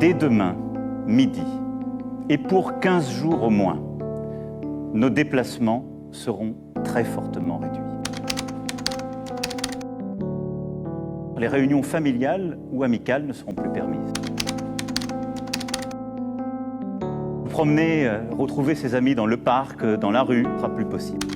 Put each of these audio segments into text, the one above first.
Dès demain, midi, et pour 15 jours au moins, nos déplacements seront très fortement réduits. Les réunions familiales ou amicales ne seront plus permises. Promener, retrouver ses amis dans le parc, dans la rue, ne sera plus possible.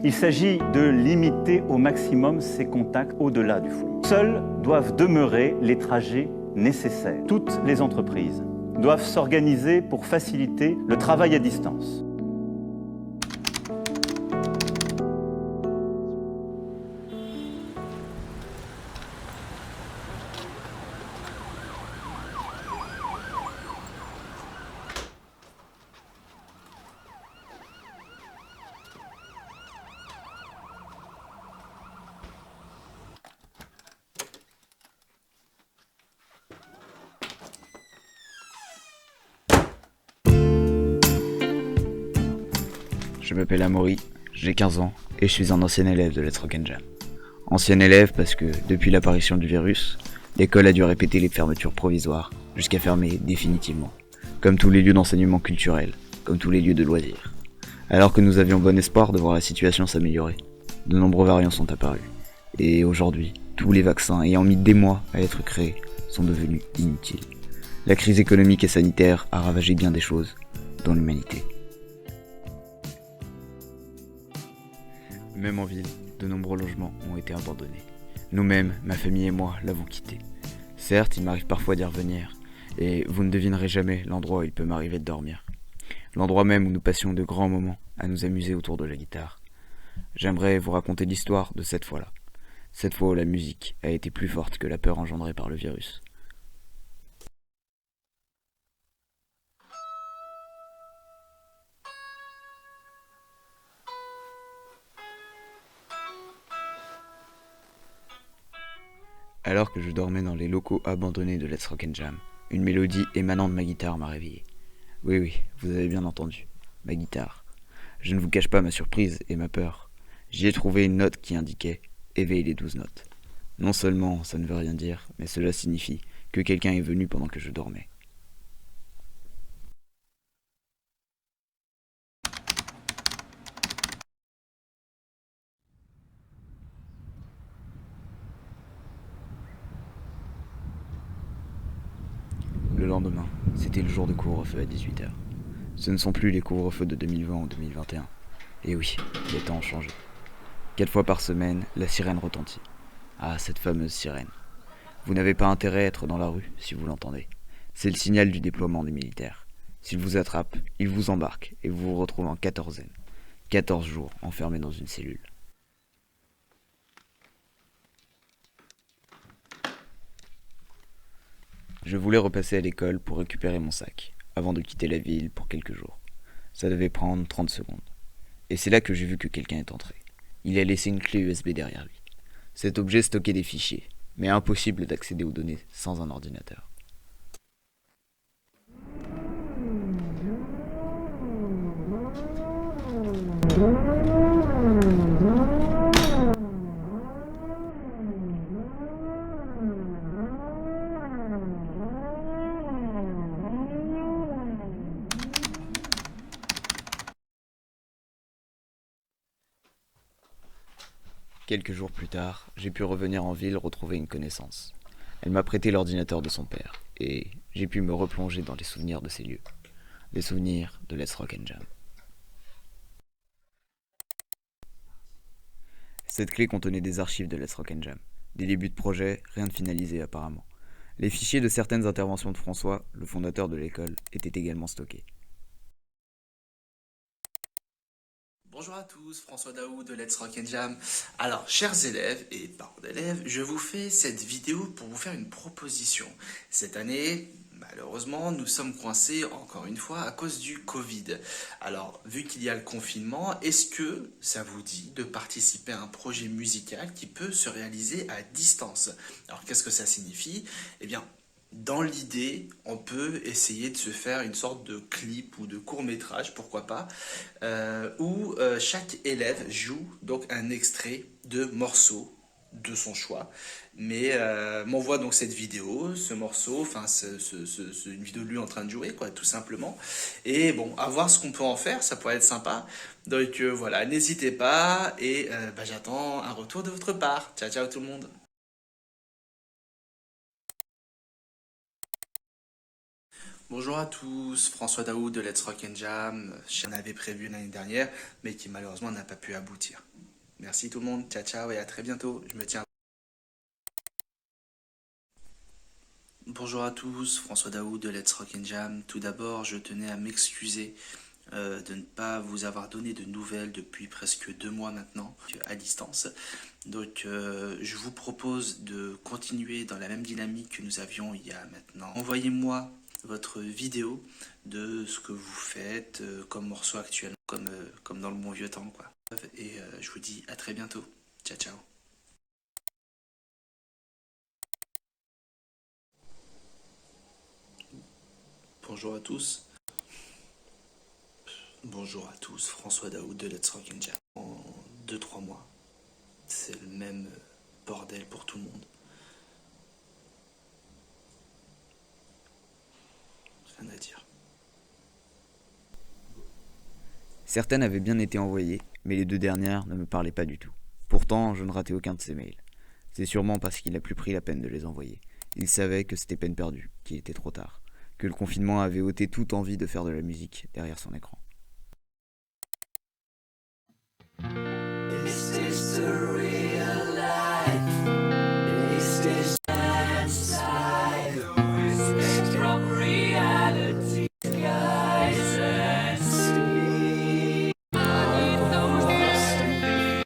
Il s'agit de limiter au maximum ces contacts au-delà du foyer. Seuls doivent demeurer les trajets nécessaires. Toutes les entreprises doivent s'organiser pour faciliter le travail à distance. Je m'appelle Amaury, j'ai 15 ans et je suis un ancien élève de Let's Rock and Jam. Ancien élève parce que, depuis l'apparition du virus, l'école a dû répéter les fermetures provisoires jusqu'à fermer définitivement, comme tous les lieux d'enseignement culturel, comme tous les lieux de loisirs. Alors que nous avions bon espoir de voir la situation s'améliorer, de nombreux variants sont apparus. Et aujourd'hui, tous les vaccins ayant mis des mois à être créés sont devenus inutiles. La crise économique et sanitaire a ravagé bien des choses dans l'humanité. Même en ville, de nombreux logements ont été abandonnés. Nous-mêmes, ma famille et moi, l'avons quitté. Certes, il m'arrive parfois d'y revenir, et vous ne devinerez jamais l'endroit où il peut m'arriver de dormir. L'endroit même où nous passions de grands moments à nous amuser autour de la guitare. J'aimerais vous raconter l'histoire de cette fois-là. Cette fois où la musique a été plus forte que la peur engendrée par le virus. Alors que je dormais dans les locaux abandonnés de Let's Rock and Jam, une mélodie émanant de ma guitare m'a réveillé. Oui, vous avez bien entendu, ma guitare. Je ne vous cache pas ma surprise et ma peur. J'y ai trouvé une note qui indiquait « Éveille les 12 notes ». Non seulement ça ne veut rien dire, mais cela signifie que quelqu'un est venu pendant que je dormais. Le lendemain, c'était le jour de couvre-feu à 18h. Ce ne sont plus les couvre-feux de 2020 ou 2021. Et oui, les temps ont changé. 4 fois par semaine, la sirène retentit. Ah, cette fameuse sirène. Vous n'avez pas intérêt à être dans la rue si vous l'entendez. C'est le signal du déploiement des militaires. S'ils vous attrapent, ils vous embarquent et vous vous retrouvez en quatorzaine. 14 jours enfermés dans une cellule. Je voulais repasser à l'école pour récupérer mon sac, avant de quitter la ville pour quelques jours. Ça devait prendre 30 secondes. Et c'est là que j'ai vu que quelqu'un est entré. Il a laissé une clé USB derrière lui. Cet objet stockait des fichiers, mais impossible d'accéder aux données sans un ordinateur. Quelques jours plus tard, j'ai pu revenir en ville retrouver une connaissance. Elle m'a prêté l'ordinateur de son père, et j'ai pu me replonger dans les souvenirs de ces lieux. Les souvenirs de Let's Rock and Jam. Cette clé contenait des archives de Let's Rock and Jam. Des débuts de projet, rien de finalisé apparemment. Les fichiers de certaines interventions de François, le fondateur de l'école, étaient également stockés. Bonjour à tous, François Daou de Let's Rock and Jam. Alors, chers élèves et parents d'élèves, je vous fais cette vidéo pour vous faire une proposition. Cette année, malheureusement, nous sommes coincés encore une fois à cause du Covid. Alors, vu qu'il y a le confinement, est-ce que ça vous dit de participer à un projet musical qui peut se réaliser à distance? Alors, qu'est-ce que ça signifie? Eh bien, dans l'idée, on peut essayer de se faire une sorte de clip ou de court-métrage, pourquoi pas, où chaque élève joue donc un extrait de morceaux de son choix, mais m'envoie donc cette vidéo, ce morceau, enfin une vidéo de lui en train de jouer, quoi, tout simplement. Et bon, à voir ce qu'on peut en faire, ça pourrait être sympa. Donc voilà, n'hésitez pas et bah, j'attends un retour de votre part. Ciao, ciao tout le monde. Bonjour à tous, François Daoud de Let's Rock and Jam. J'en avais prévu l'année dernière, mais qui malheureusement n'a pas pu aboutir. Merci tout le monde, ciao ciao et à très bientôt. Je me tiens. Bonjour à tous, François Daoud de Let's Rock and Jam. Tout d'abord, je tenais à m'excuser de ne pas vous avoir donné de nouvelles depuis presque 2 mois maintenant, à distance. Donc je vous propose de continuer dans la même dynamique que nous avions il y a maintenant. Envoyez-moi votre vidéo de ce que vous faites comme morceau actuel, comme dans le bon vieux temps, quoi. Et je vous dis à très bientôt. Ciao ciao. Bonjour à tous. Bonjour à tous, François Daoud de Let's Rock and Jam. En 2-3 mois, c'est le même bordel pour tout le monde. Rien à dire. Certaines avaient bien été envoyées, mais les 2 dernières ne me parlaient pas du tout. Pourtant, je ne ratais aucun de ses mails. C'est sûrement parce qu'il n'a plus pris la peine de les envoyer. Il savait que c'était peine perdue, qu'il était trop tard, que le confinement avait ôté toute envie de faire de la musique derrière son écran. Is this the real life? Is this inside? From reality, skies and sea. I need no anywhere.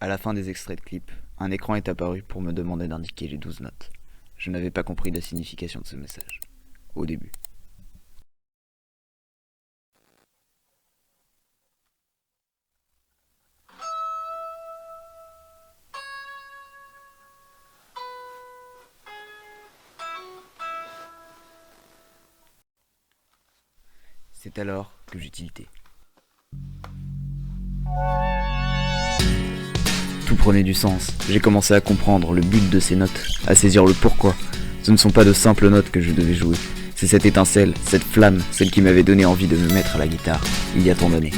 À la fin des extraits de clips, un écran est apparu pour me demander d'indiquer les 12 notes. Je n'avais pas compris la signification de ce message, au début. C'est alors que j'eus tilté. Tout prenait du sens. J'ai commencé à comprendre le but de ces notes, à saisir le pourquoi. Ce ne sont pas de simples notes que je devais jouer. C'est cette étincelle, cette flamme, celle qui m'avait donné envie de me mettre à la guitare, il y a tant d'années.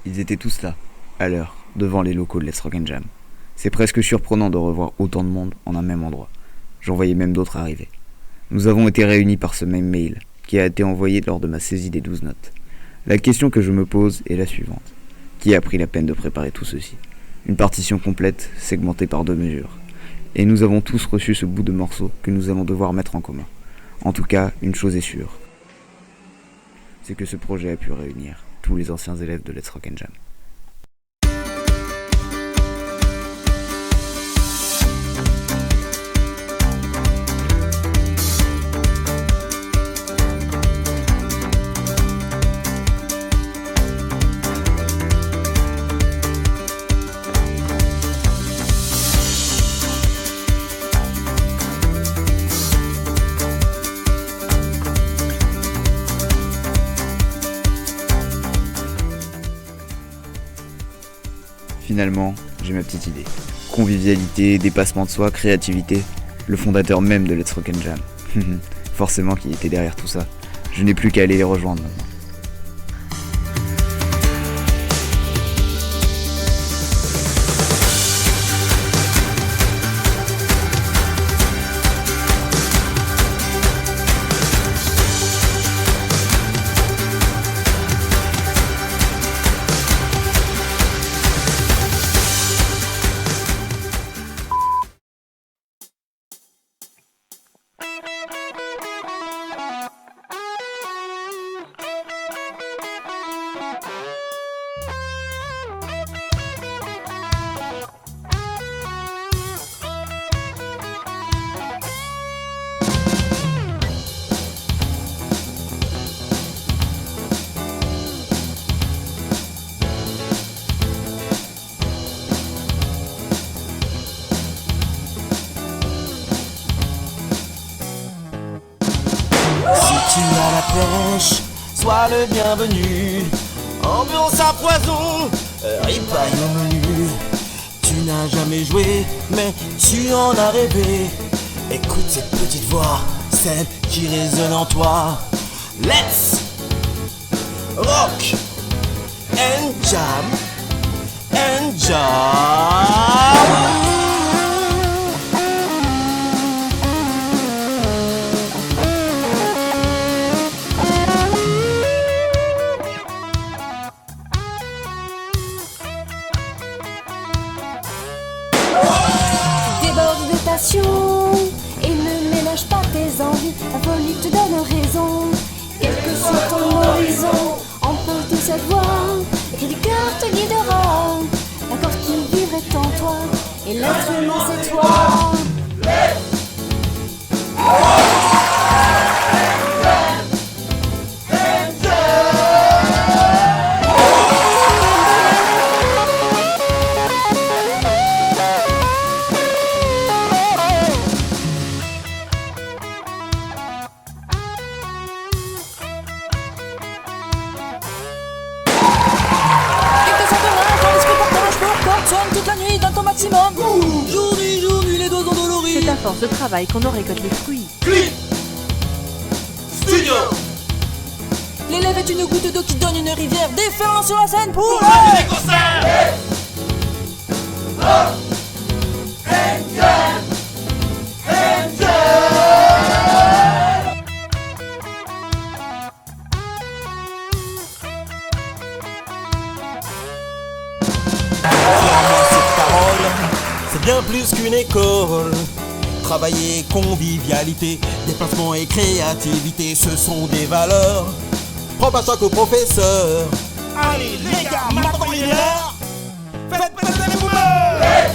Ils étaient tous là, à l'heure, devant les locaux de Let's Rock & Jam. C'est presque surprenant de revoir autant de monde en un même endroit. J'en voyais même d'autres arriver. Nous avons été réunis par ce même mail, qui a été envoyé lors de ma saisie des 12 notes. La question que je me pose est la suivante. Qui a pris la peine de préparer tout ceci? Une partition complète, segmentée par 2 mesures. Et nous avons tous reçu ce bout de morceau que nous allons devoir mettre en commun. En tout cas, une chose est sûre. C'est que ce projet a pu réunir tous les anciens élèves de Let's Rock & Jam. Finalement, j'ai ma petite idée. Convivialité, dépassement de soi, créativité, le fondateur même de Let's Rock & Jam. Forcément qui était derrière tout ça. Je n'ai plus qu'à aller les rejoindre maintenant. Tu as la pêche, sois le bienvenu. Ambiance à poison, ripaille au menu. Tu n'as jamais joué, mais tu en as rêvé. Écoute cette petite voix, celle qui résonne en toi. Let's rock and jam, and jam. Déborde de passion et ne ménage pas tes envies. La folie te donne raison, quel que soit ton horizon. Emporte cette voix, et que du cœur te guidera. L'accord qui vivrait en toi et l'instrument c'est toi. Toute la nuit dans ton maximum. Jour nuit, les doigts endoloris. C'est à force de travail qu'on en récolte les fruits. Clip Studio. L'élève est une goutte d'eau qui donne une rivière, déferlant sur la scène pour les concerts. C'est bien plus qu'une école. Travailler, convivialité, déplacement et créativité, ce sont des valeurs propres à chaque professeur. Allez les gars, maintenant il est l'heure. Faites passer les boomers.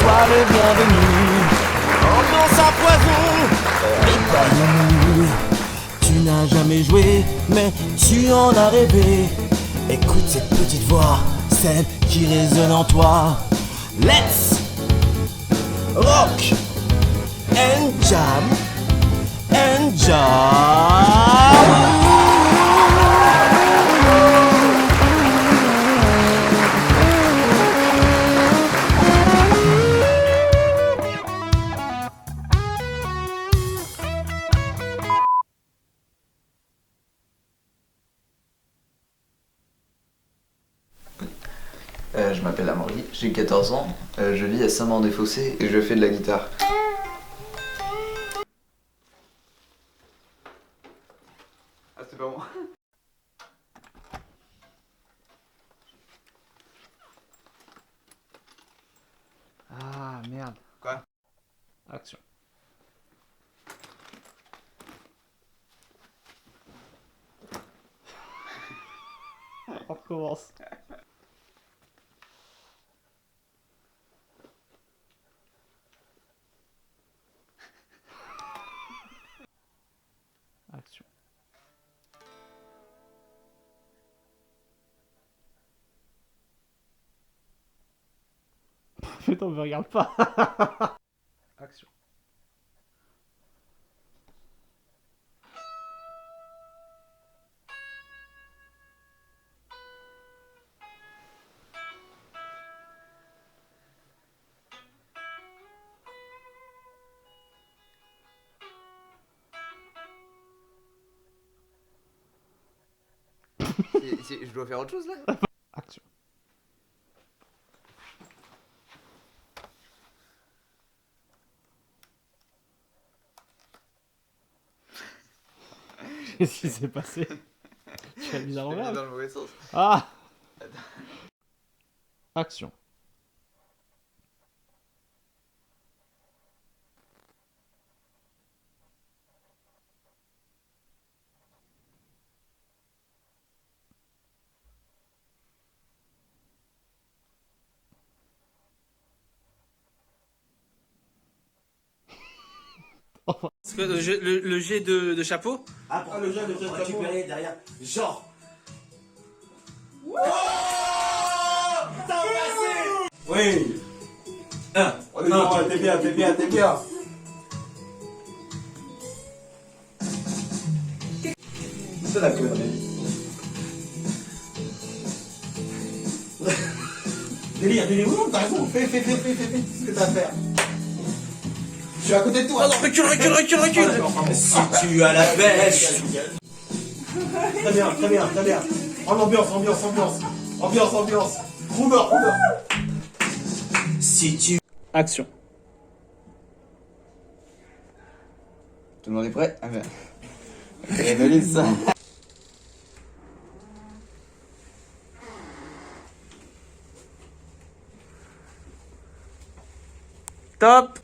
Sois le bienvenu. Ambiance à poison, ripaille au menu. Tu n'as jamais joué, mais tu en as rêvé. Écoute cette petite voix, celle qui résonne en toi. Let's rock and jam and jam. Je m'appelle Amaury, j'ai 14 ans, je vis à Saint-Maur-des-Fossés et je fais de la guitare. Ah, c'est pas moi. Ah merde. Quoi? Action. On recommence. Mais non, me regarde pas. Action. Je dois faire autre chose là? Action. Qu'est-ce qui s'est passé? Tu as mis à l'envers? Dans le mauvais sens. Ah! Action. Parce que le jet de chapeau. Après le jeu de récupérer derrière. Genre. T'as passé. Oui. Non, t'es bien, t'es bien, t'es bien. C'est la connerie. Délire, oui, t'as raison, fais ce que t'as à faire. Je suis à côté de toi. Alors recule. Si tu as la pêche. Très bien. En ambiance. Rouver. Si tu... Action. Tout le monde est prêt? Ah ben. C'est valide ça. Top.